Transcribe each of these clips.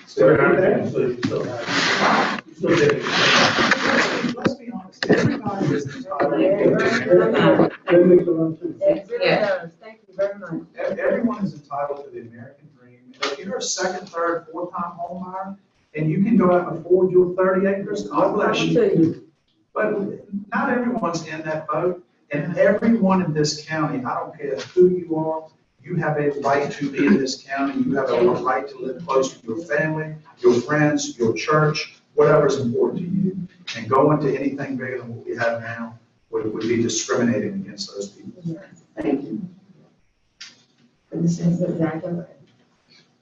So you still have, you still get. Let's be honest, everybody is entitled. Yeah. Thank you very much. Everyone is entitled to the American dream. If you're a second, third, fourth-time home buyer, and you can go out and afford your 30 acres, God bless you. But not everyone's in that boat, and everyone in this county, I don't care who you are, you have a right to be in this county. You have a right to live close to your family, your friends, your church, whatever's important to you. And going to anything bigger than what we have now would be discriminating against those people. Thank you. Exactly.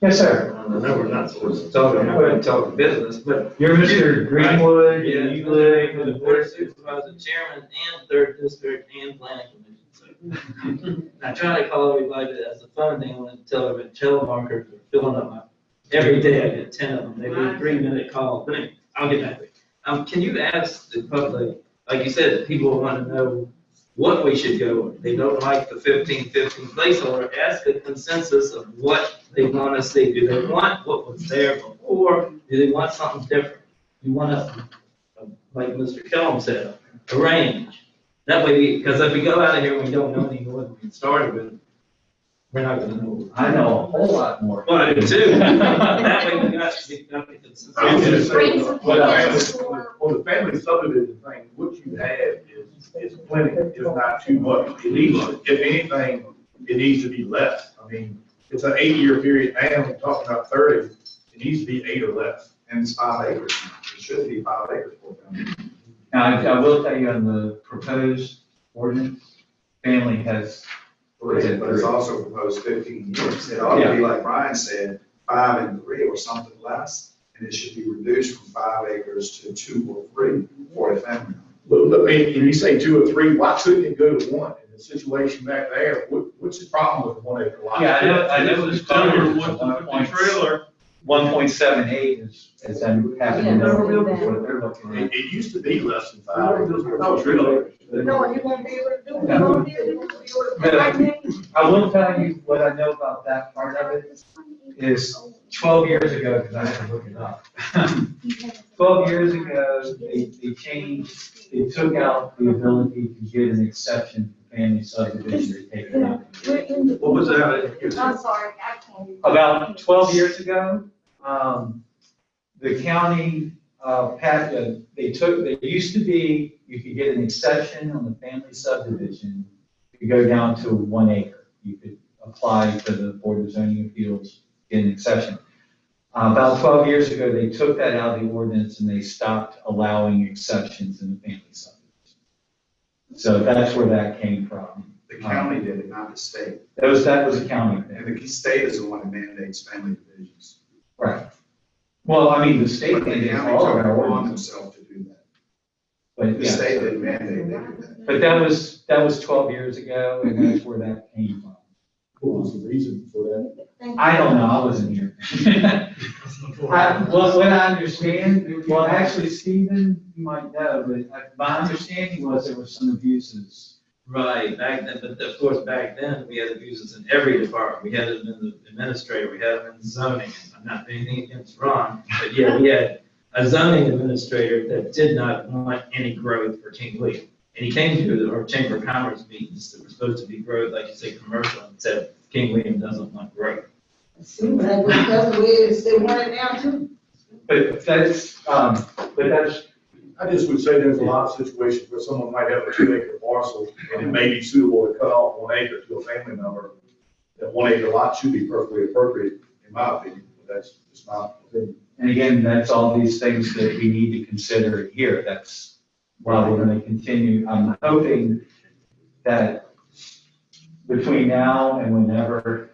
Yes, sir. I know we're not supposed to talk, I'm not going to talk business, but. You're Mr. Greenwood, Yeah, and you live in the board supervisor, chairman, and third district, and planning commission. So I try to call everybody as a phone name and tell them telemarketers are filling up my, every day I get 10 of them, they do 3-minute calls, but anyway, I'll get back to it. Can you ask the public, like you said, people want to know what we should go, they don't like the 15-15 placeholder, ask a consensus of what they want to see. Do they want what was there before? Do they want something different? You want to, like Mr. Kellum said, a range. That way, because if we go out of here and we don't know any more than we started with, we're not going to know. I know a whole lot more. Well, I do too. That way we got the consensus. I was gonna say, on the family subdivision thing, what you have is plenty, it's not too much. It needs, if anything, it needs to be less. I mean, it's an 8-year period now, we're talking about 30, it needs to be 8 or less. And it's 5 acres. It should be 5 acres for them. Now, I will tell you on the proposed ordinance, family has, But it's also proposed 15 years. It ought to be, like Brian said, 5 and 3 or something less. And it should be reduced from 5 acres to 2 or 3 for a family. But, I mean, if you say 2 or 3, why couldn't it go to 1? In the situation back there, what's the problem with 1 acre lot? yeah, I know it's covered with trailer. 1.78 is then happening. Yeah. What they're looking at. It used to be less than 5 acres. No, trailer. No, you won't be able to do it. You won't be able to do it. I will tell you what I know about that part of it is 12 years ago, because I had to look it up. 12 years ago, they changed, they took out the ability to get an exception for family subdivision, they take it out. What was that? I'm sorry, I can't. About 12 years ago, the county, they used to be, you could get an exception on the family subdivision to go down to 1 acre. You could apply to the Board of Zoning Appeals, get an exception. About 12 years ago, they took that out of the ordinance and they stopped allowing exceptions in the family subdivision. So that's where that came from. The county did it, not the state. That was a county thing. And the state is the one that mandates family divisions. Right. Well, I mean, the state But the mandates county all of took it our upon ordinances, themselves to do that. but The yeah. state didn't mandate, they did that. But that was 12 years ago, and that's where that came from. What was the reason for that? I don't know, I wasn't here. Well, what I understand, well, actually, Stephen, you might know, but my understanding was there were some abuses. Right, back then, but of course, back then, we had abuses in every department. We had them in the administrator, we had them in zoning. I'm not doing anything against Ron, but yeah, we had a zoning administrator that did not want any growth for King William. And he came to our Chamber of Commerce meetings that were supposed to be growth, like you say, commercial, and said, King William doesn't want growth. Seems like that's the way they want it now too. But that's, I just would say there's a lot of situations where someone might have a 2-acre parcel and it may be suitable to cut off 1 acre to a family member. That 1 acre lot should be perfectly appropriate, in my opinion, but that's just my opinion. and again, that's all these things that we need to consider here. That's why we're gonna continue. I'm hoping that between now and whenever,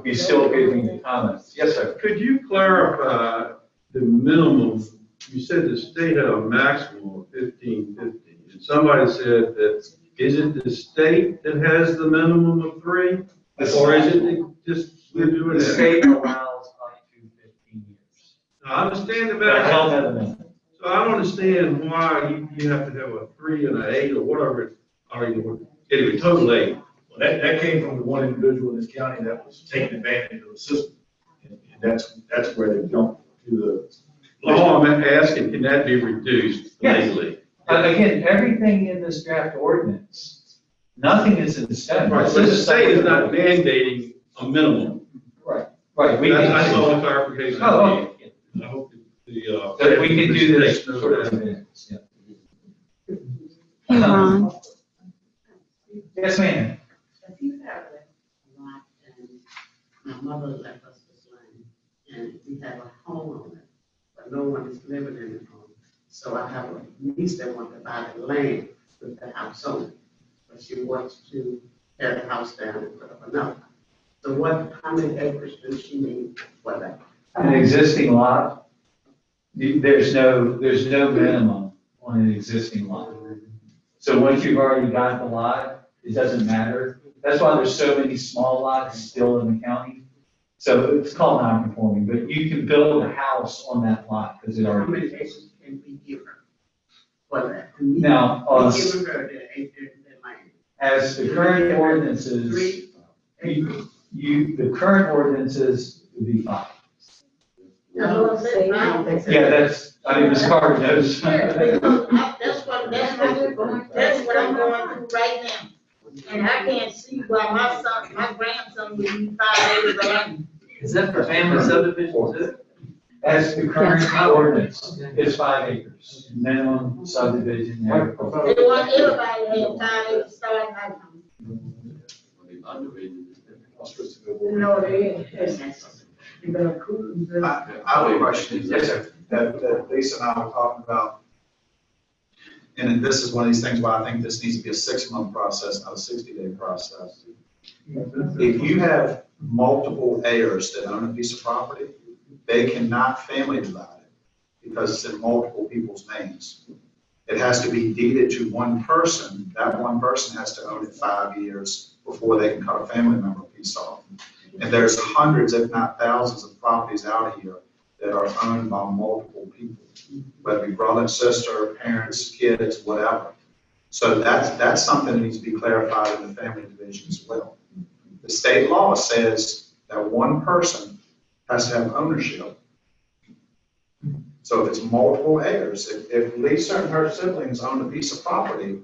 you still giving the comments. Yes, sir. Could you clarify the minimum? You said the state had a maximum of 1550. And somebody said that, is it the state that has the minimum of 3? Or is it just, we're doing The that? state allows up to 15 years. I understand But I held about, that a minute. so I don't understand why you have to have a 3 and an 8 or whatever it, or anyway, total 8. Well, that came from the one individual in this county that was taking advantage of the system. And that's where they don't do the. Oh, I'm asking, can that be reduced Yes. legally? Again, everything in this draft ordinance, nothing is in stone. Right, but the state is not mandating a minimum. Right, we That's can, all the clarification I oh, need. I hope the, that we can do this state knows sort of that. amendments, yeah. Hey, Ron. Yes, ma'am. If you have a lot and my mother left us this land and we have a home on it, but no one is living in the home. So I have a niece that wants to buy the land with the house on it, but she wants to tear the house down and put up another. So how many acres does she need for that? An existing lot, there's no minimum on an existing lot. So once you've already got the lot, it doesn't matter. That's why there's so many small lots still in the county. So it's called non-conforming, but you can build a house on that lot because it How already. many acres can we give her for that? Do we- Now, We give her the acre, the land. as the current ordinances, 3 acres. the current ordinances would be 5. No, Yeah, that's, I mean, Ms. Carter knows. That's what I'm going through right now. And I can't see why my grandson would need 5 acres of land. Is that for family subdivision too? As the current ordinance, it's 5 acres, minimum subdivision. They want everybody to have 5 acres starting out. No, they ain't. You better cruise. I have a question. Yes, sir. That Lisa and I were talking about. And this is one of these things where I think this needs to be a 6-month process, not a 60-day process. If you have multiple heirs that own a piece of property, they cannot family divide it because it's in multiple people's names. It has to be deeded to one person. That one person has to own it 5 years before they can cut a family member piece off. And there's hundreds, if not thousands, of properties out here that are owned by multiple people, whether it be brother, sister, parents, kids, whatever. So that's something that needs to be clarified in the family division as well. The state law says that one person has to have ownership. So if it's multiple heirs, if Lisa and her siblings own a piece of property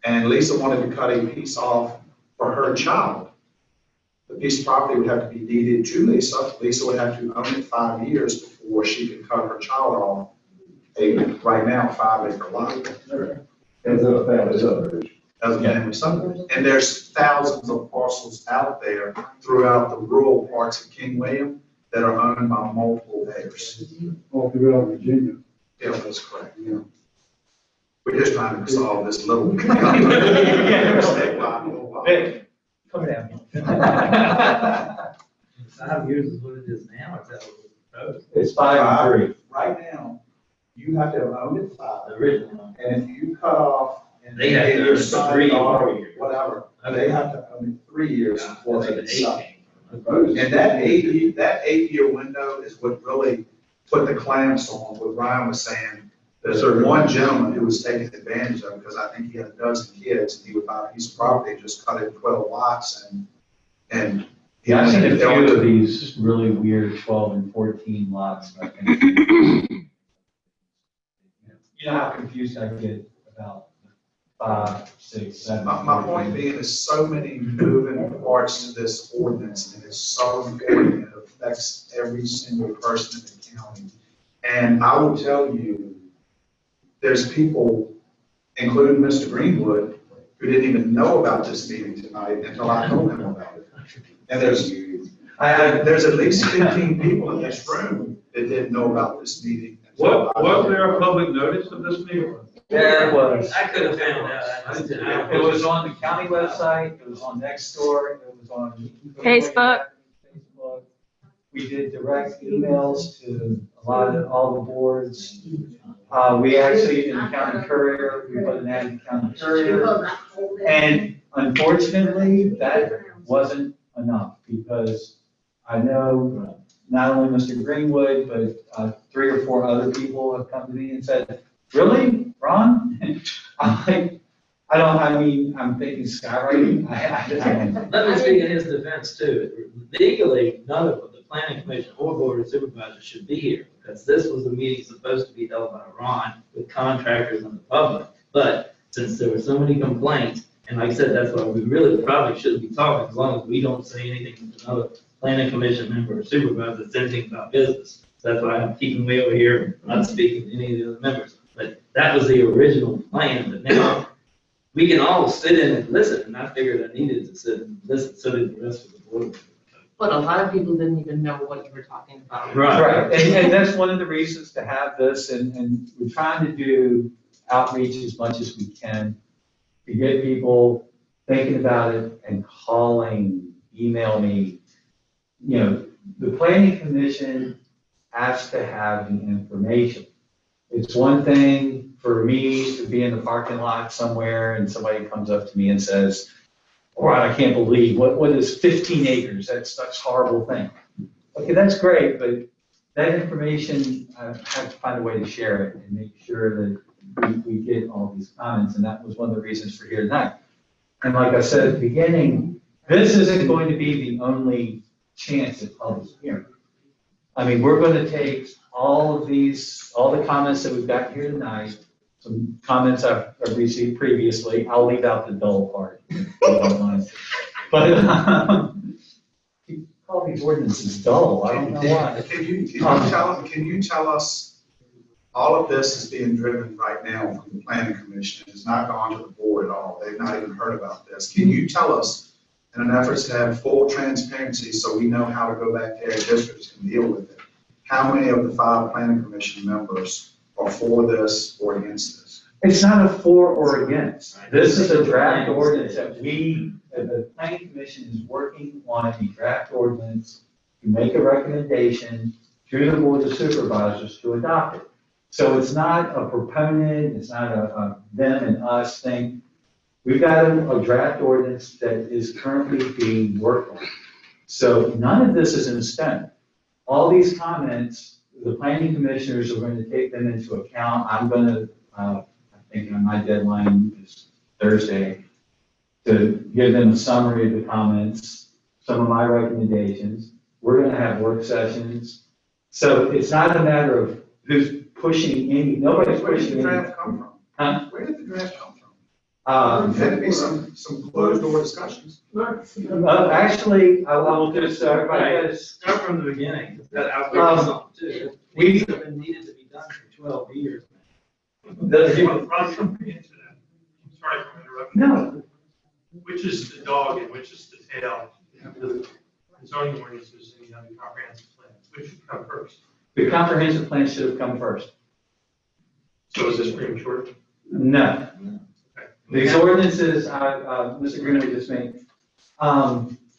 and Lisa wanted to cut a piece off for her child, the piece of property would have to be deeded to Lisa. Lisa would have to own it 5 years before she can cut her child off a, right now, 5-acre lot. As a family subdivision. As a family subdivision. And there's thousands of parcels out there throughout the rural parts of King William that are owned by multiple heirs. All throughout Virginia. Yeah, that's correct. Yeah. We're just trying to solve this little. Vic, come down. 5 years is what it is now, or is that what was proposed? It's 5 and 3. Right now, you have to have owned it 5. The original one. And if you cut off and They have to your own it son 3 or or 4 years. whatever, Okay. they have to own it 3 years before That's they what can the 8 sell. came And that 8-year window is what really put the clamps on what Ryan was saying. There's one gentleman who was taking advantage of it because I think he had a dozen kids and he would buy a piece of property and just cut it in 12 lots and. Yeah, I've seen a few of these really weird 12 and 14 lots. I think. You know how confused I get about 5, 6, 7. My point being is so many moving parts to this ordinance and it's so important. It affects every single person in the county. And I will tell you, there's people, including Mr. Greenwood, who didn't even know about this meeting tonight until I told him about it. And there's at least 15 people in this room that didn't know about this meeting. Was there a public notice of this meeting? There was. I could have found out. I just didn't- It was on the county website, it was on Nextdoor, it was on. Facebook. Facebook. We did direct emails to all the boards. We actually, in the county courier, we put an ad in the county courier. And unfortunately, that wasn't enough because I know not only Mr. Greenwood, but 3 or 4 other people have come to me and said, really, Ron? I'm like, I'm thinking skywriting. Let me speak in his defense too. Legally, none of them, the planning commission or board of supervisors should be here, because this was a meeting supposed to be held by Ron with contractors and the public. But since there were so many complaints, and like I said, that's why we really probably shouldn't be talking, as long as we don't say anything to another planning commission member or supervisor that's anything about business. So that's why I'm keeping way over here, not speaking to any of the other members. But that was the original plan, but now we can all sit in and listen, and I figured I needed to sit and listen, so did the rest of the board. But a lot of people didn't even know what you were talking about. Right, and that's one of the reasons to have this, and we're trying to do outreach as much as we can to get people thinking about it and calling, email me. You know, the planning commission has to have the information. It's one thing for me to be in the parking lot somewhere and somebody comes up to me and says, "Oh, I can't believe, what is 15 acres? That's a horrible thing." Okay, that's great, but that information, I have to find a way to share it and make sure that we get all these comments, and that was one of the reasons for here tonight. And like I said at the beginning, this isn't going to be the only chance at public hearing. I mean, we're going to take all of these, all the comments that we've got here tonight, some comments I've received previously. I'll leave out the dull part, if you don't mind. But you call these ordinances dull. I don't know why. Can you tell us, all of this is being driven right now from the planning commission. It's not gone to the board at all. They've not even heard about this. Can you tell us, in an effort to have full transparency so we know how to go back there and districts can deal with it, how many of the 5 planning commission members are for this or against this? It's not a for or against. This is a draft ordinance that the planning commission is working on a draft ordinance to make a recommendation to the board of supervisors to adopt it. So it's not a proponent, it's not a them and us thing. We've got a draft ordinance that is currently being worked on. So none of this is in stone. All these comments, the planning commissioners are going to take them into account. I'm going to, I think my deadline is Thursday, to give them a summary of the comments, some of my recommendations. We're going to have work sessions. So it's not a matter of who's pushing any, nobody's Where did pushing the any. draft come from? Huh? Where did the draft come from? There Had to be some closed door discussions. Actually, I will just, everybody has, Start from the beginning, that outweighs something too. These have been needed to be done for 12 years. the- Ron, come into that. I'm sorry for interrupting. no, Which is the dog and which is the tail? The zoning ordinances and the comprehensive plan, which should come first? the comprehensive plan should have come first. So is this premature? No. Okay. These ordinances, Mr. Greenwood just made,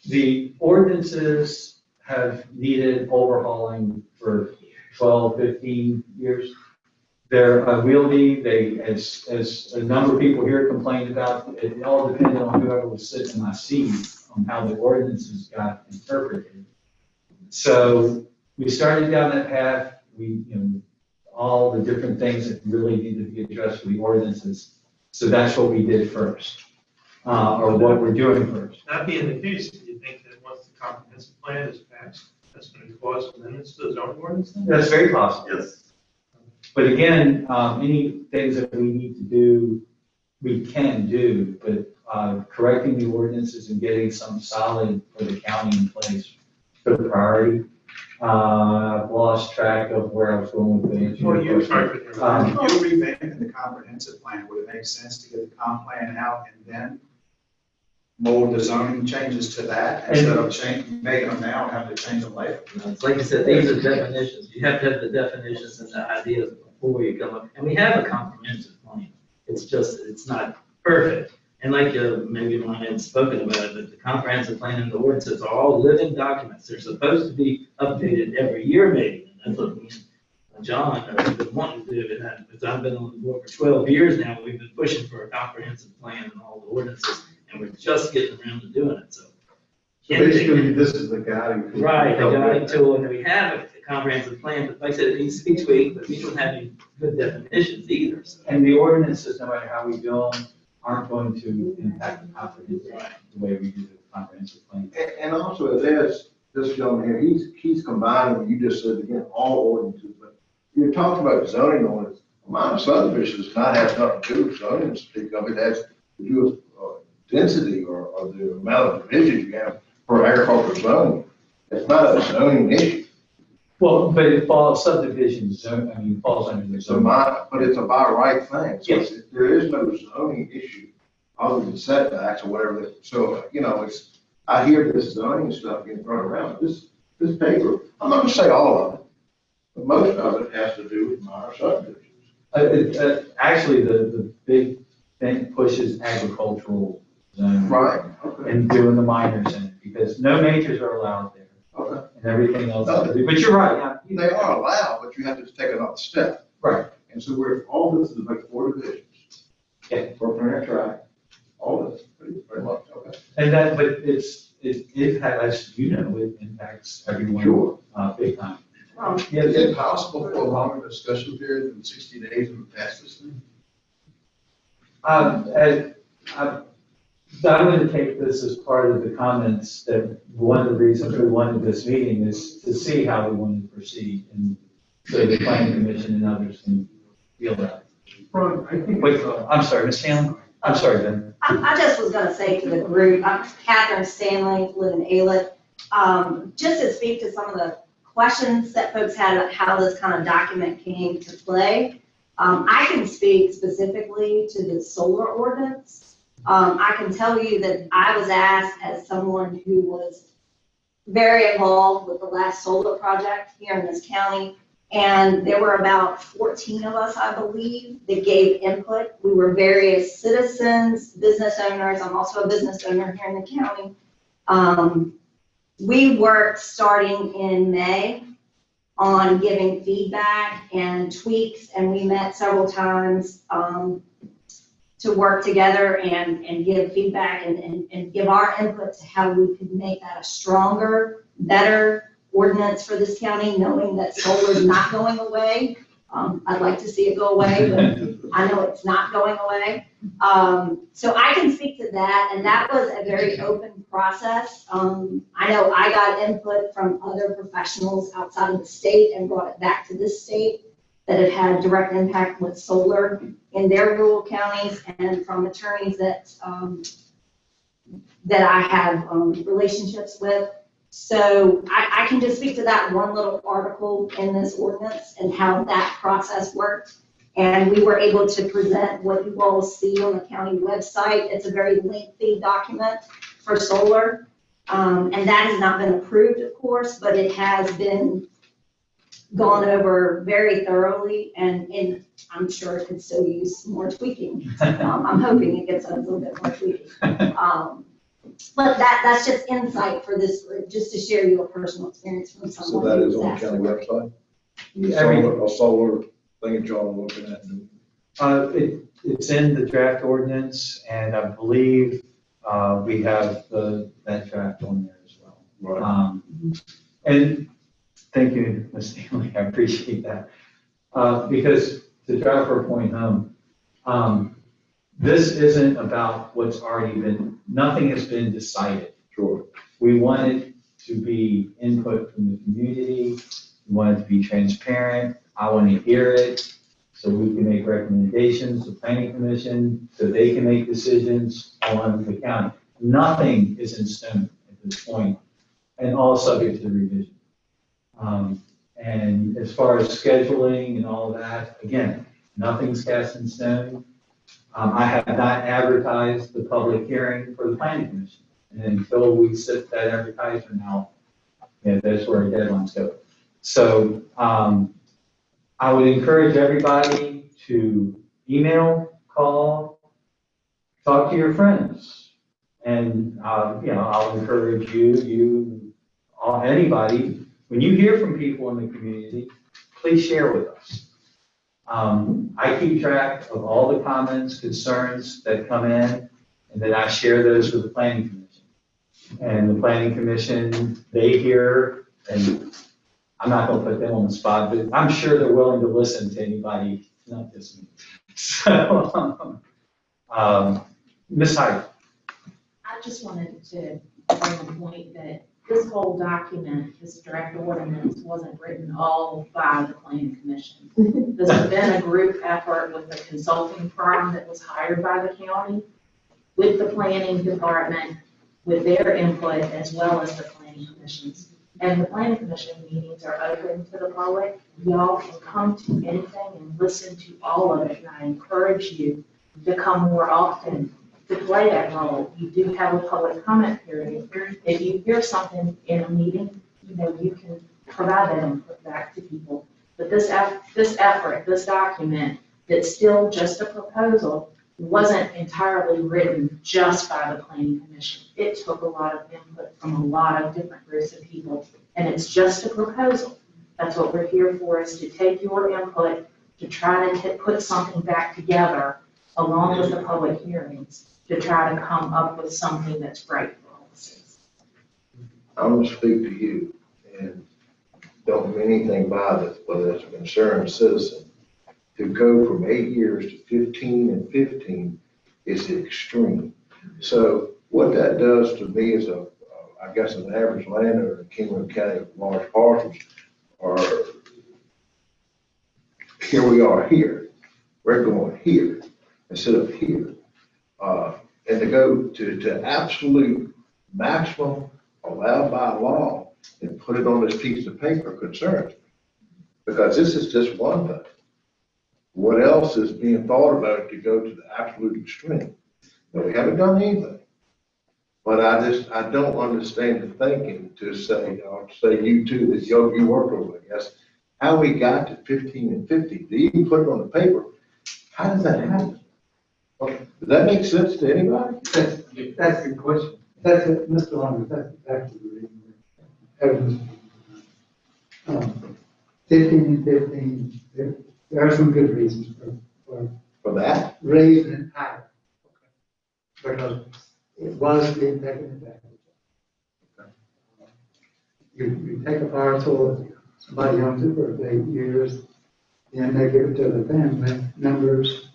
the ordinances have needed overhauling for 12, 15 years. They're unwieldy, as a number of people here complained about, it all depended on whoever was sitting in my seat on how the ordinances got interpreted. So we started down that path, all the different things that really needed to be addressed for the ordinances. So that's what we did first, or what we're doing first. That being the case, do you think that once the comprehensive plan is passed, that's going to cause amendments to the zoning ordinance then? That's very possible. Yes. But again, any things that we need to do, we can do, but correcting the ordinances and getting some solid for the county in place for the priority. I've lost track of where I was going with the answer. Well, you sorry for interrupting. You're revamping the comprehensive plan. Would it make sense to get the comp plan out and then mold the zoning changes to that instead of making them now and having to change them later? It's like I said, these are definitions. You have to have the definitions and the ideas before you come up. And we have a comprehensive plan. It's just, it's not perfect. And like maybe Ron had spoken about it, but the comprehensive plan and the ordinances are all living documents. They're supposed to be updated every year maybe. And that's what me and John have been wanting to do. And because I've been on the board for 12 years now, we've been pushing for a comprehensive plan and all the ordinances. And we're just getting around to doing it, so. So basically, this is the guiding tool. Right, the guiding tool, and we have a comprehensive plan, but like I said, it needs to be tweaked, but we don't have any good definitions either, so. And the ordinances, no matter how we do them, aren't going to impact the comprehensive, the way we do the comprehensive plan. And also, as this gentleman here, he's combining what you just said again, all ordinances, but you're talking about zoning ordinance. Minor subdivision does not have nothing to do with zoning, speak of it has to do with density or the amount of divisions you have for agricultural zoning. It's not a zoning issue. Well, but it falls subdivision zone, I mean, falls under the It's zone. but it's a by right thing. So Yes. there is no zoning issue other than setbacks or whatever. So, you know, I hear this zoning stuff being thrown around. This paper, I'm not gonna say all of it, but most of it has to do with minor subdivisions. Actually, the big thing pushes agricultural zone. Right, okay, And doing the minors in it, because no majors are allowed there, okay. and everything else. But you're right, yeah. They are allowed, but you have to take another step. Right. And so all this is like 4 divisions. Yeah. For parent track, all this, pretty much, okay. And that, but it has, you know, it impacts everyone. Sure. Big time. Is it possible for a longer discussion period than 60 days to pass this thing? I'm going to take this as part of the comments that one of the reasons we wanted this meeting is to see how we want to proceed, and so the planning commission and others can feel that. Ron, I think. Wait, I'm sorry, Ms. Hanlon? I'm sorry, Ben. I just was gonna say to the group, I'm Catherine Stanley, live in Alet, just to speak to some of the questions that folks had about how this kind of document came to play. I can speak specifically to the solar ordinance. I can tell you that I was asked as someone who was very involved with the last solar project here in this county. And there were about 14 of us, I believe, that gave input. We were various citizens, business owners. I'm also a business owner here in the county. We worked starting in May on giving feedback and tweaks, and we met several times to work together and give feedback and give our input to how we could make that a stronger, better ordinance for this county, knowing that solar is not going away. I'd like to see it go away, but I know it's not going away. So I can speak to that, and that was a very open process. I know I got input from other professionals outside of the state and brought it back to this state that have had direct impact with solar in their rural counties, and from attorneys that I have relationships with. So I can just speak to that one little article in this ordinance and how that process worked. And we were able to present what you all see on the county website. It's a very lengthy document for solar. And that has not been approved, of course, but it has been gone over very thoroughly, and I'm sure it could still use some more tweaking. I'm hoping it gets a little bit more tweaking. But that's just insight for this group, just to share your personal experience from So someone. that who is was on the asked county for it. website? A solar thing that y'all are looking at. It's in the draft ordinance, and I believe we have that draft on there as well. Right. And thank you, Ms. Stanley, I appreciate that. Because to drive her point home, this isn't about what's already been, nothing has been decided. Sure. We want it to be input from the community, we want it to be transparent, I want to hear it, so we can make recommendations to planning commission, so they can make decisions on the county. Nothing is in stone at this point, and all subject to revision. And as far as scheduling and all of that, again, nothing's cast in stone. I have not advertised the public hearing for the planning commission. And until we set that advertisement out, that's where our deadlines go. So I would encourage everybody to email, call, talk to your friends. And, I'll encourage anybody, when you hear from people in the community, please share with us. I keep track of all the comments, concerns that come in, and then I share those with the planning commission. And the planning commission, they hear, and I'm not gonna put them on the spot, but I'm sure they're willing to listen to anybody, not just me. So, Ms. Hyde. I just wanted to bring a point that this whole document, this draft ordinance, wasn't written all by the planning commission. This has been a group effort with a consulting firm that was hired by the county, with the planning department, with their input, as well as the planning commissions. And the planning commission meetings are open to the public. Y'all can come to anything and listen to all of it, and I encourage you to come more often to play that role. You do have a public comment period. If you hear something in a meeting, you can provide that input back to people. But this effort, this document, that's still just a proposal, wasn't entirely written just by the planning commission. It took a lot of input from a lot of different groups of people, and it's just a proposal. That's what we're here for, is to take your input, to try to put something back together along with the public hearings, to try to come up with something that's right for all the citizens. I'm gonna speak to you, and don't mean anything by this, whether it's a concerned citizen. To go from 8 years to 15 and 15 is extreme. So what that does to me as I guess an average landowner in Kingman County of large parcels, are here we are here. We're going here instead of here. And to go to absolute maximum allowed by law and put it on this piece of paper concerns me. Because this is just one thing. What else is being thought about to go to the absolute extreme? Now, we haven't done anything. But I don't understand the thinking to say, say you too, that you work over, I guess, how we got to 15 and 50. Do you even put it on the paper? How does that happen? Does that make sense to anybody? That's a good question. That's it, Mr. Long, that's exactly the reason. 15 and 15, there are some good reasons For that? raising it higher. Because it was being taken advantage of. You take a parcel, somebody owns it for 8 years, then they give it to the family members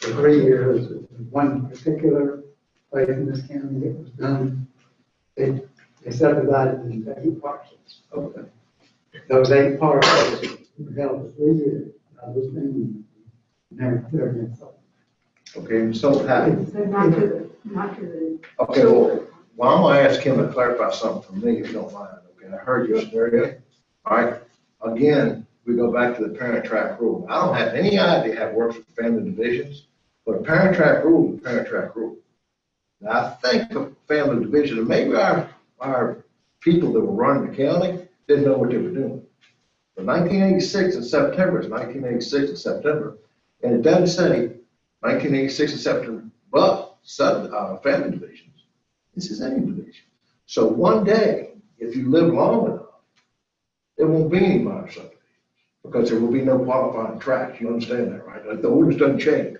for 3 years. One particular place in this county that was done, they subdivided it into 8 parcels. Okay. Those 8 parcels were held for 3 years. I was thinking, never been sold. Okay, and so how? Not to the. Okay, well, I'm gonna ask him to clarify something for me, if you don't mind. Okay, I heard your scenario. All right, again, we go back to the parent track rule. I don't have any idea how it works with family divisions, but a parent track rule is a parent track rule. Now, I think a family division, and maybe our people that were running the county didn't know what they were doing. But 1986 in September is 1986 in September, and it doesn't say 1986 in September, but family divisions. This is any division. So one day, if you live long enough, there won't be any minor subdivisions because there will be no qualifying tracks. You understand that, right? Like the ordinance doesn't change.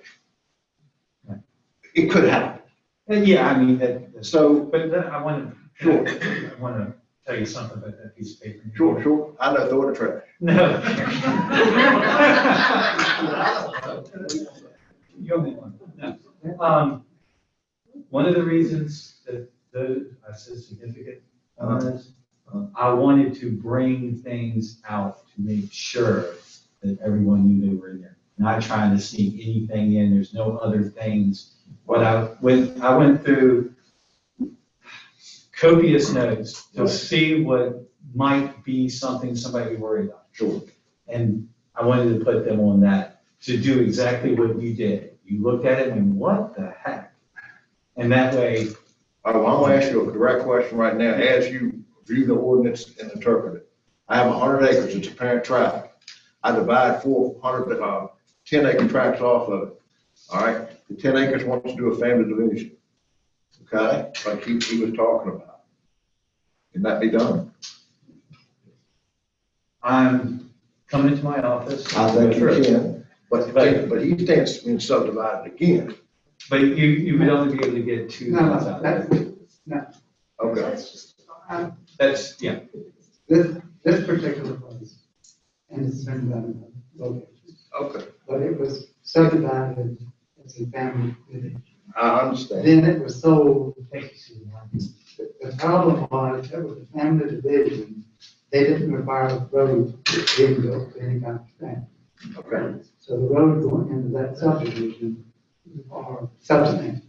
It could happen. Yeah, I mean, So, but I want to tell you something about that piece of paper. sure. I know, throw it in the trash. No. You only one. No. One of the reasons that I said significant on this, I wanted to bring things out to make sure that everyone knew they were in there. Not trying to sneak anything in. There's no other things. I went through copious notes to see what might be something somebody would worry about. Sure. And I wanted to put them on that to do exactly what you did. You looked at it and what the heck? And that way. All right, well, I'm gonna ask you a direct question right now. As you view the ordinance and interpret it, I have 100 acres. It's a parent tract. I divide 10 acre tracts off of it. All right, the 10 acres wants to do a family division. Okay, like he was talking about. Can that be done? I'm coming into my office. I think you can, but he stands being subdivided again. But you would only be able to get 2 lots out of it. No, Okay. That's, yeah. this particular place, and it's been done in location, Okay, but it was subdivided as a family village. I understand. Then it was sold, the problem was that with the family division, they didn't require the road being built to any kind of extent. Okay. So the road going into that subdivision are substantial.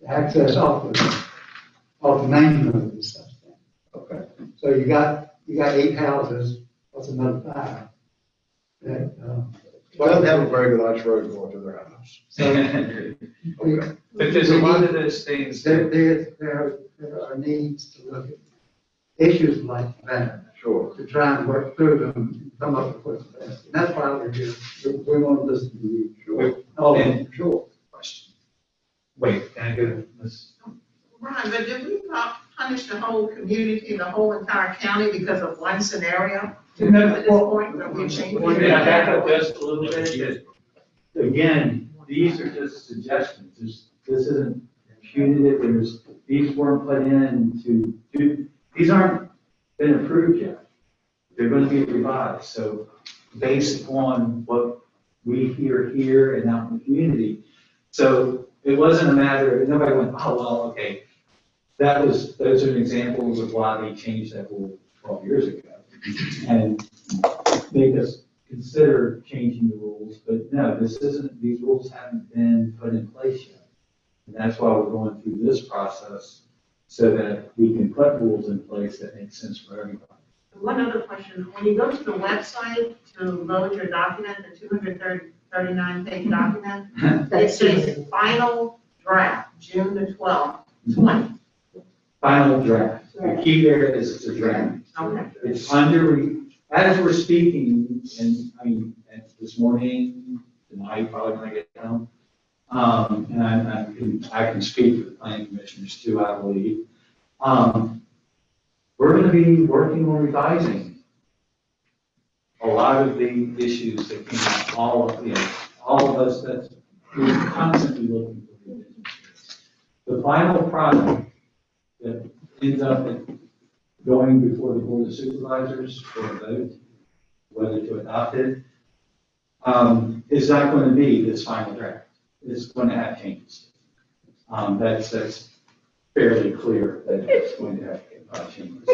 The access off the main road is substantial. Okay. So you got 8 houses, what's another 5? That, Well, they don't have a very good arch road going to their house. But there's a lot of those things that, there are needs to look at issues like that, Sure. to try and work through them and come up with what's best. And that's why we're here. We want to listen to you. Sure. Oh, And- sure. wait, can I go to this? Ron, but did we punish the whole community, the whole entire county because of one scenario? At this point, that we changed? Can I back up just a little bit? Again, these are just suggestions. This isn't punitive. These weren't put in to do, these aren't been approved yet. They're going to be revised. So based on what we hear here and out in the community. So it wasn't a matter, nobody went, oh, well, okay. Those are examples of why they changed that rule 12 years ago. And make us consider changing the rules, but no, these rules haven't been put in place yet. And that's why we're going through this process, so that we can put rules in place that make sense for everybody. One other question, when you go to the website to load your document, the 239-page document, it says final draft, June the 12th, 20. Final draft. The key there is it's a draft. Okay. It's as we're speaking, and I mean, this morning, tonight, probably when I get home. And I can speak for the planning commissioners too, I believe. We're going to be working on revising a lot of the issues that came out, all of us we're constantly looking for revisions. The final product that ends up going before the Board of Supervisors for a vote, whether to adopt it, is not going to be this final draft. It's going to have changes. That's fairly clear that it's going to have changes.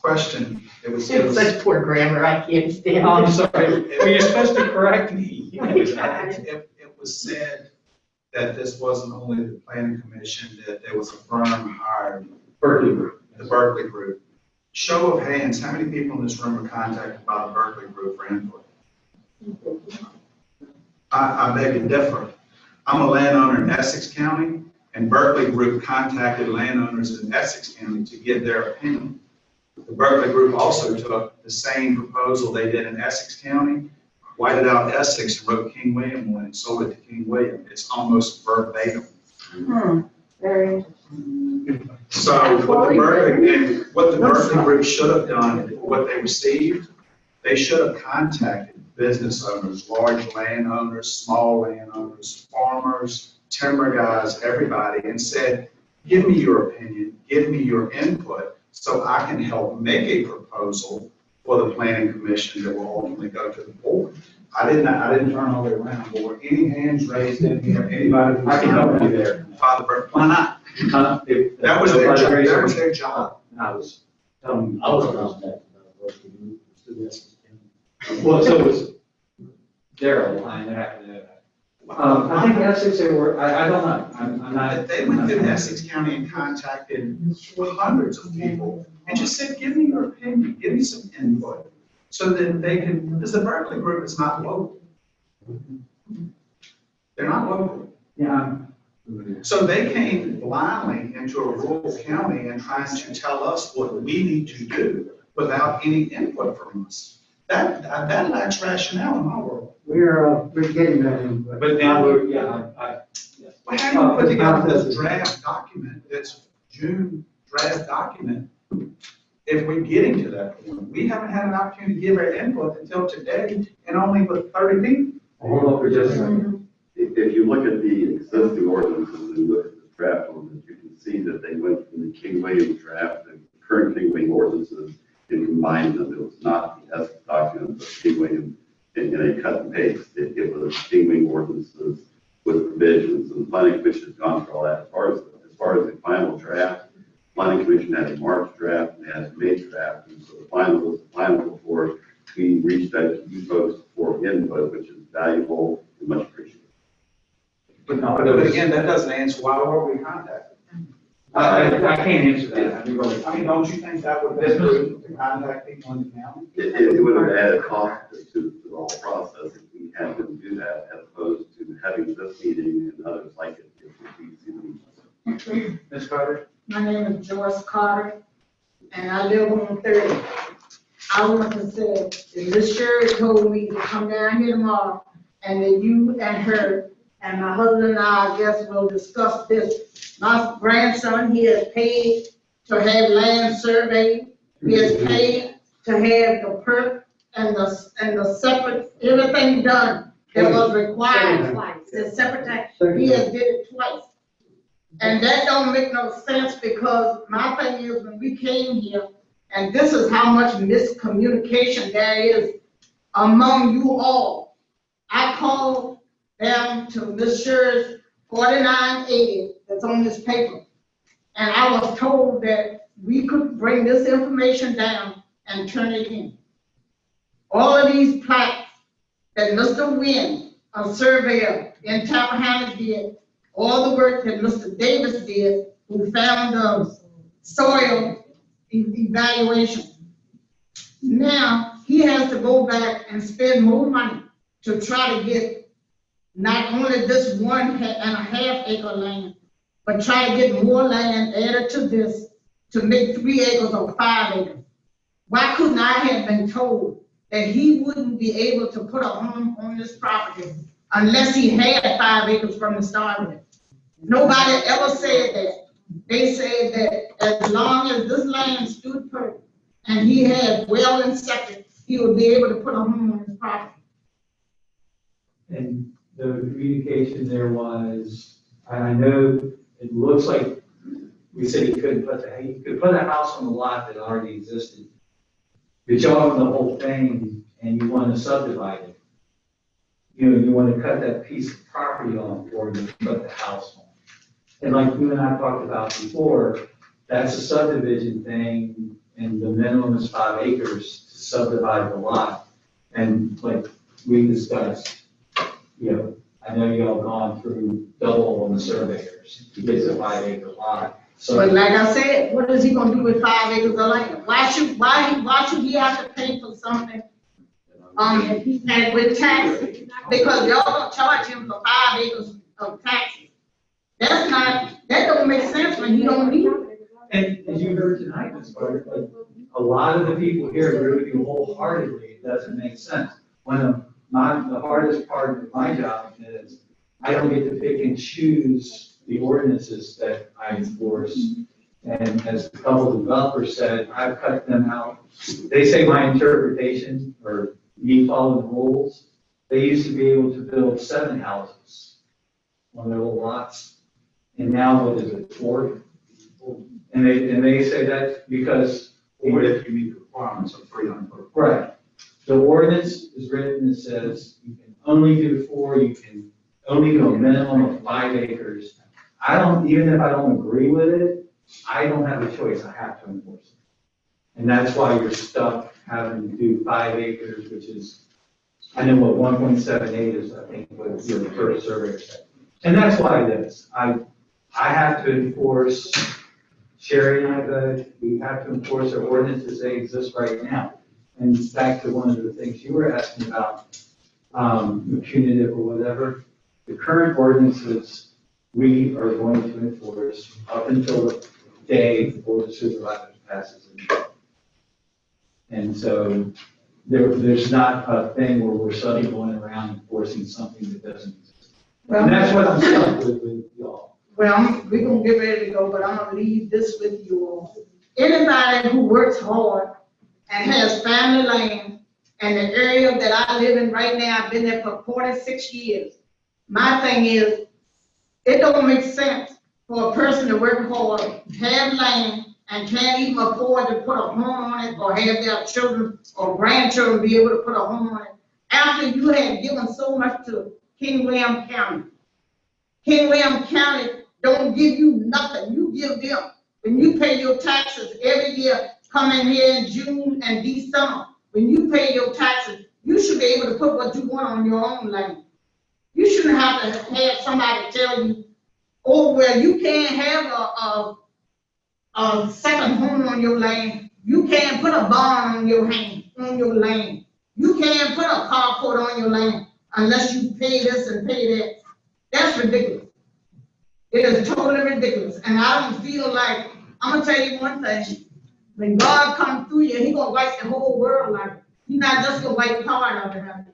Question, it was. Such poor grammar, I can't stand it. I'm sorry, well, you're supposed to correct me. It was said that this wasn't only the planning commission, that there was a firm hired, Berkeley Group. the Berkeley Group. Show of hands, how many people in this room were contacted by the Berkeley Group for input? I beg to differ. I'm a landowner in Essex County, and Berkeley Group contacted landowners in Essex County to give their opinion. The Berkeley Group also took the same proposal they did in Essex County, whited out Essex, and wrote King William one and sold it to King William. It's almost verbatim. Very. So what the Berkeley Group should have done, what they received, they should have contacted business owners, large landowners, small landowners, farmers, timber guys, everybody, and said, give me your opinion, give me your input, so I can help make a proposal for the planning commission that will ultimately go to the board. I didn't turn all the way around, but were any hands raised in here, anybody? I can help you there. Father Burke, why not? That was their job, that was their job. I was telling. I was contacted by Well, so was Daryl, I happen to know that. I think Essex, they were, I don't know, I'm not. They went through Essex County and contacted hundreds of people and just said, give me your opinion, give me some input. So that they can, because the Berkeley Group is not local. They're not local. Yeah. So they came blindly into a rural county and trying to tell us what we need to do without any input from us. That lacks rationale in my world. We're getting that in. But now we're, yeah, yes. Well, how do you put together this draft document, this June draft document, if we're getting to that point? We haven't had an opportunity to give our input until today, and only with 30 people. Hold on for just a second. If you look at the existing ordinances and look at the draft ordinance, you can see that they went from the King William draft, the current King William ordinances, and combined them. It was not the Essex document, but King William in a cut and paste. It was King William ordinances with provisions, and the planning commission has gone through all that. As far as the final draft, planning commission had a March draft and has a May draft, and so the final was the final before we reached out to you folks for input, which is valuable and much appreciated. But again, that doesn't answer why were we contacted? I can't answer that. I mean, don't you think that would be prudent to contact people in the county? It would have added cost to the whole process if we had them do that, as opposed to having this meeting and others like it. If we see the Ms. Carter? My name is Joyce Carter, and I live on 30. I want to say, that Ms. Sherry told me to come down here tomorrow, and that you and her and my husband and I guess will discuss this. My grandson, he has paid to have land surveyed. He has paid to have the perk and the separate, everything done that was required. The separate tax, he has did it twice. And that don't make no sense, because my thing is, when we came here, and this is how much miscommunication there is among you all. I called them to Ms. Sherry's 4980 that's on this paper. And I was told that we could bring this information down and turn it in. All of these plaques that Mr. Wynn, a surveyor in Tappahannock, did, all the work that Mr. Davis did, who found the soil evaluation. Now, he has to go back and spend more money to try to get not only this 1.5 acre land, but try to get more land added to this to make 3 acres or 5 acres. Why couldn't I have been told that he wouldn't be able to put a home on this property unless he had 5 acres from the start with? Nobody ever said that. They said that as long as this land stood perfect and he had well and septic, he would be able to put a home on his property. And the communication there was, I know it looks like we said he could put a house on the lot that already existed. But you own the whole thing and you want to subdivide it. You know, you want to cut that piece of property off or you put the house on. And like you and I talked about before, that's a subdivision thing, and the minimum is 5 acres to subdivide the lot. And like we discussed, you know, I know y'all gone through double on the surveyors to get a 5 acre lot. So, but like I said, what is he gonna do with 5 acres of land? Why should he have to pay for something, and with taxes? Because y'all gonna charge him for 5 acres of taxes. That don't make sense when he don't need it. and as you heard tonight, Ms. Carter, like, a lot of the people here agree with you wholeheartedly, it doesn't make sense. The hardest part of my job is I don't get to pick and choose the ordinances that I enforce. And as a couple of developers said, I've cut them out. They say my interpretation or me following the rules, they used to be able to build 7 houses on their little lots. And now what is it, 4? And they say that's because. Or if you meet the requirements of 300. Right. The ordinance is written that says you can only do 4, you can only do a minimum of 5 acres. Even if I don't agree with it, I don't have a choice, I have to enforce it. And that's why you're stuck having to do 5 acres, which is, I know what 1.78 is, I think, what your first surveyor said. And that's why it is. I have to enforce, Sherry and I, we have to enforce our ordinances, they exist right now. And back to one of the things you were asking about, punitive or whatever, the current ordinances we are going to enforce up until the day the Board of Supervisors passes it. And so there's not a thing where we're suddenly going around enforcing something that doesn't exist. And that's what I'm stuck with y'all. Well, we're gonna get ready to go, but I'm gonna leave this with you all. Anybody who works hard and has family land, and the area that I live in right now, I've been there for 46 years. My thing is, it don't make sense for a person to work hard, have land, and can't even afford to put a home on it or have their children or grandchildren be able to put a home on it after you have given so much to King William County. King William County don't give you nothing, you give them. When you pay your taxes every year, come in here in June and December, when you pay your taxes, you should be able to put what you want on your own land. You shouldn't have to have somebody tell you, oh, well, you can't have a second home on your land. You can't put a barn on your land. You can't put a carport on your land unless you pay this and pay that. That's ridiculous. It is totally ridiculous. And I don't feel like, I'm gonna tell you one thing. When God comes through you, He gonna wipe the whole world out. He's not just gonna wipe part of it out.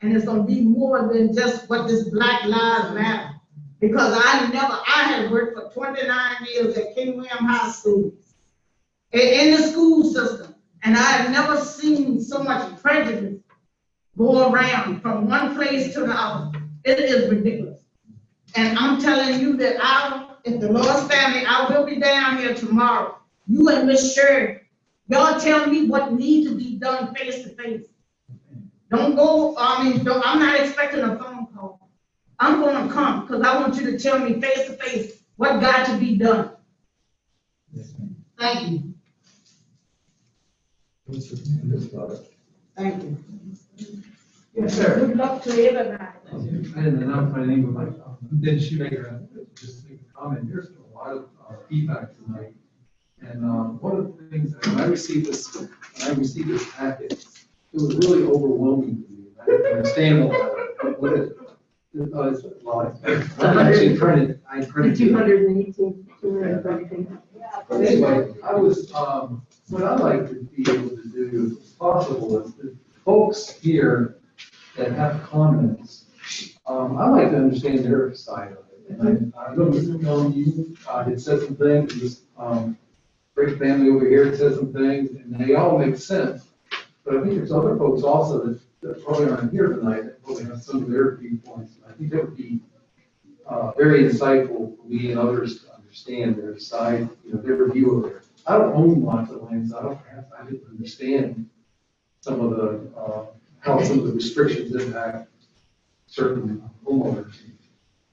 And it's gonna be more than just what this Black Lives Matter. Because I had worked for 29 years at King William High School, in the school system, and I have never seen so much prejudice go around from one place to the other. It is ridiculous. And I'm telling you that if the Lord's family, I will be down here tomorrow. You and Miss Shirley, y'all tell me what needs to be done face to face. I'm not expecting a phone call. I'm gonna come, because I want you to tell me face to face what got to be done. Thank you. Thank you. Yes, sir. Good luck to everybody. I didn't announce my name, but did she make just make a comment? There's a lot of feedback tonight. And one of the things, that when I received this packet, it was really overwhelming to me. I didn't understand what it it's a lot. I actually printed. 218, 230. But anyway, what I'd like to be able to do, if possible, is the folks here that have comments, I'd like to understand their side of it. And I know Mr. Milne, you had said some things, this great family over here said some things, and they all make sense. But I think there's other folks also that probably aren't here tonight that probably have some of their viewpoints. I think that would be very insightful for me and others to understand their side, their view of it. I don't own lots of lands. I didn't understand some of the how some of the restrictions impact certain homeowners.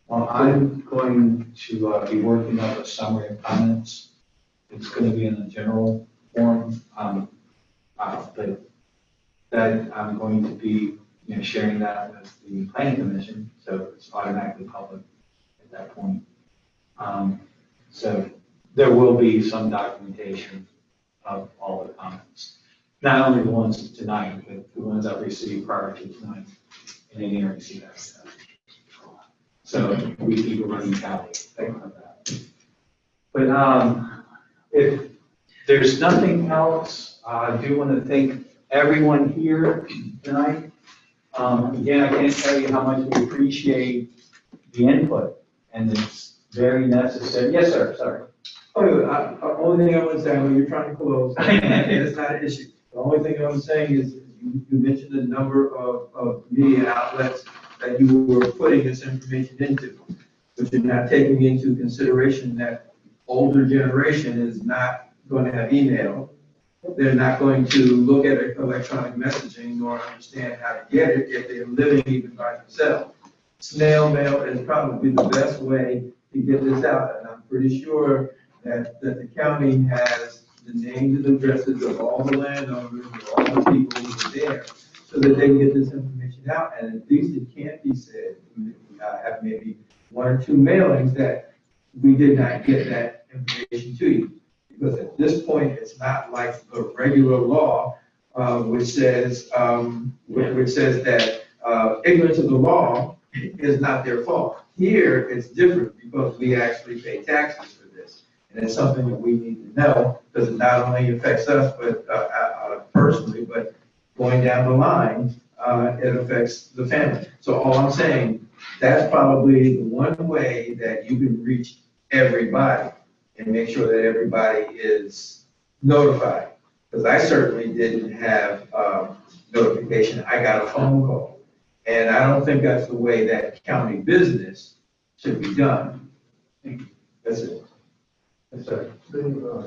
I'm going to be working up a summary of comments. It's going to be in a general form, but that I'm going to be sharing that with the planning commission, so it's automatically public at that point. So there will be some documentation of all the comments, not only the ones tonight, but the ones I've received prior to tonight, and any received after that. So we keep a running tally of that. But if there's nothing else, I do want to thank everyone here tonight. Again, I can't tell you how much we appreciate the input, and it's very necessary. Yes, sir, sorry. Only thing I want to say, I know you're trying to close, it's not an issue. The only thing I was saying is, you mentioned a number of media outlets that you were putting this information into, but you're not taking into consideration that older generation is not going to have email. They're not going to look at electronic messaging or understand how to get it if they're living even by themselves. Snail mail is probably the best way to get this out, and I'm pretty sure that the county has the names and addresses of all the landowners, of all the people who are there, so that they can get this information out, and at least it can't be said, have maybe one or two mailings that we did not get that information to you. Because at this point, it's not like the regular law, which says that ignorance of the law is not their fault. Here, it's different because we actually pay taxes for this. And it's something that we need to know, because it not only affects us, but personally, but going down the line, it affects the family. So all I'm saying, that's probably the one way that you can reach everybody and make sure that everybody is notified. Because I certainly didn't have notification. I got a phone call. And I don't think that's the way that county business should be done. Thank you. That's it. Yes, sir. The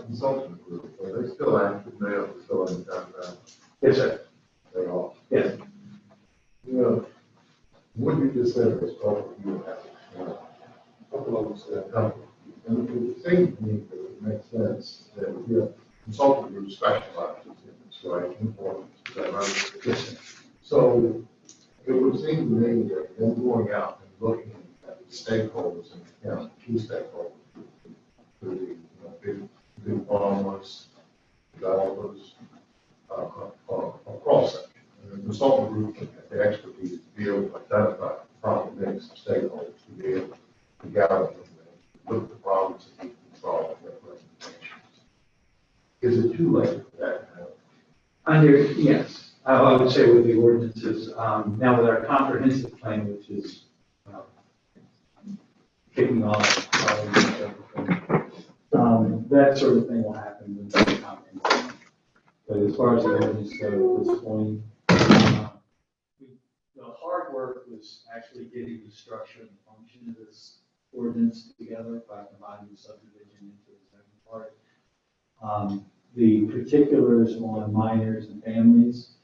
consultant group, are they still active now, still in the downtown? Yes, sir. They are? Yes. What you just said was talking to you about, a couple of them said, and it seemed to me that it makes sense So it would seem to me that them going out and looking at stakeholders and, key stakeholders, the, big farmers, developers, across it. And the consultant group can have the expertise to be able to identify the problem mix of stakeholders, to be able to gather them, and look at the problems that need to be solved and make recommendations. Is it too late for that? Yes, I would say with the ordinances, now with our comprehensive plan, which is kicking off, that sort of thing will happen with the comprehensive plan. But as far as the ordinance goes at this point, the hard work was actually getting the structure and function of this ordinance together by combining the subdivision into the second part. The particulars on minors and families,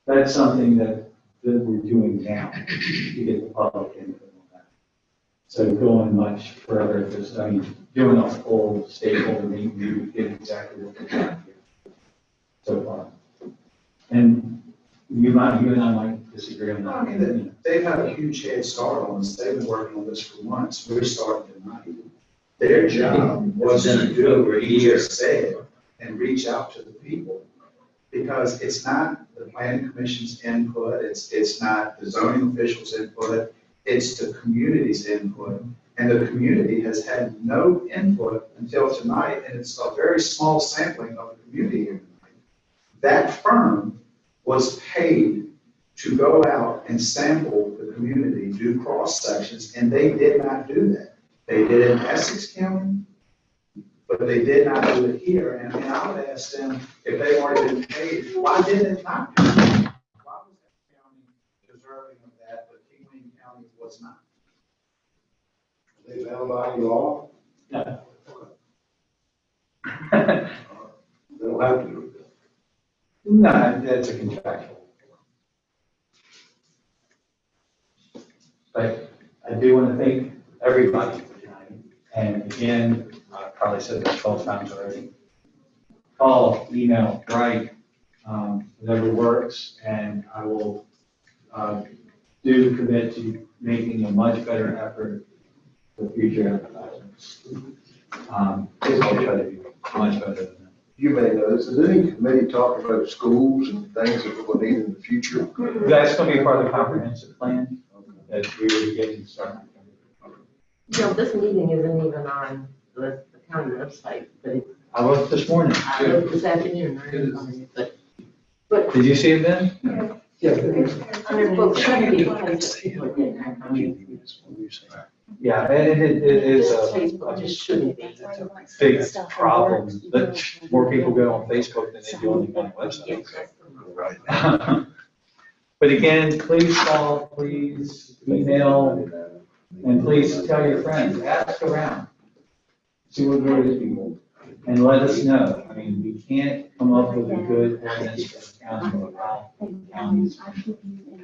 that's something that we're doing now to get the public input on that. So going much further, doing a full stakeholder meeting, we get exactly what we're trying to do so far. And you and I might disagree on that. I mean, they've had a huge head start on this. They've been working on this for months. We're starting tonight. Their job was to do what he just said and reach out to the people. Because it's not the planning commission's input, it's not the zoning officials' input, it's the community's input. And the community has had no input until tonight, and it's a very small sampling of the community here tonight. That firm was paid to go out and sample the community, do cross sections, and they did not do that. They did it in Essex County, but they did not do it here. And I would ask them, if they already been paid, why didn't it not do it? Why was that county deserving of that, but King William County was not? Are they bound by law? No. They don't have to do it. No, that's a contractual. But I do want to thank everybody for tonight. And again, I probably said this 12 times already. Call, email, write, whatever works, and I will do commit to making a much better effort for future advertisements. I'll try to be much better than that. You may know this, has any committee talked about schools and things that we'll need in the future? That's going to be part of the comprehensive plan that we will be getting started. This meeting isn't even on the county website, but I looked this morning. I looked this afternoon, I didn't come in, but Did you see it then? Yeah. it shouldn't be because people are getting that. Yeah, and it is Facebook just shouldn't be. big problem, but more people go on Facebook than they do on the county website. Right. But again, please call, please email, and please tell your friends, ask around. See what varies people, and let us know. I mean, we can't come up with a good ordinance for the county without counties. And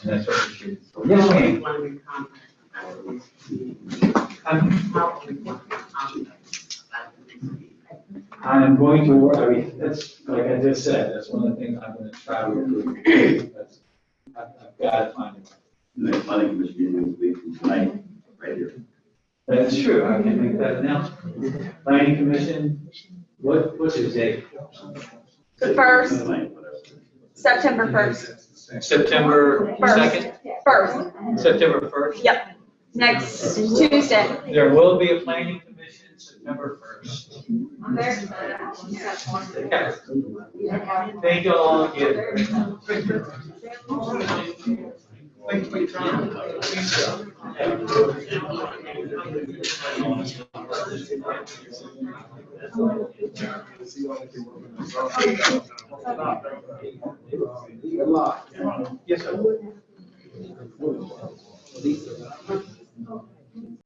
that's what we should. Yes, ma'am. I'm going to work, I mean, that's, like I just said, that's one of the things I'm going to try to do. I've got to find it. The next planning commission meeting will be from tonight, right here. That's true, I can make that announcement. Planning commission, what's the date? The first, Tonight, whatever. September 1st. September First. 2nd? First, September 1st? yep, next Tuesday. There will be a planning commission September 1st. I'm very excited. Yeah. Thank you all again. Thank you for your time. Good luck. Yes, sir.